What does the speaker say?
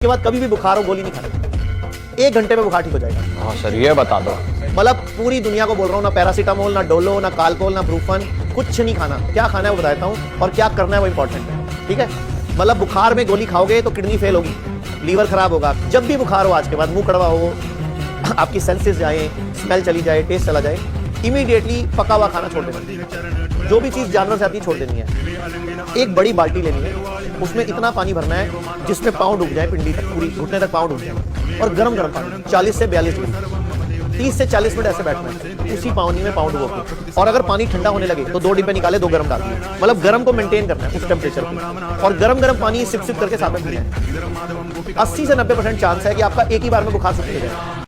के बाद कभी भी बुखार हो गोली नहीं खानी, 1 घंटे में बुखार ठीक हो जाएगा। हाँ सर, ये बता दो। मतलब पूरी दुनिया को बोल रहा हूँ, ना पैरासीटामोल, ना डोलो, ना कालकोल, ना ब्रूफन, कुछ नहीं खाना। क्या खाना है वो बताता हूँ, और क्या करना है वो इंपॉर्टेंट है, ठीक है। मतलब बुखार में गोली खाओगे तो किडनी फेल होगी, लीवर खराब होगा। जब भी बुखार हो आज के बाद, मुंह कड़वा हो, आपकी सेंसेस जाए, स्मेल चली जाए, टेस्ट चला जाए, इमीडिएटली पका हुआ खाना छोड़ देना। जो भी चीज़ जानवर से आती है छोड़ देनी है। एक बड़ी बाल्टी लेनी है, उसमें इतना पानी भरना है जिसमें पाँव डूब जाए, पिंडी तक, पूरी घुटने तक पाँव डूब जाए, और गरम गरम पानी 40 से 42 मिनट, 30 से 40 मिनट ऐसे बैठना है उसी पानी में पाँव डुबो के। और अगर पानी ठंडा होने लगे तो 2 डिब्बे निकाले, 2 गरम डाल दिए। मतलब गरम को मेंटेन करना है उस टेम्परेचर को, और गरम गरम पानी सिप सिप करके साथ में पीना है। 80 से 90% चांस है कि आपका एक ही बार में बुखार छूट जाए।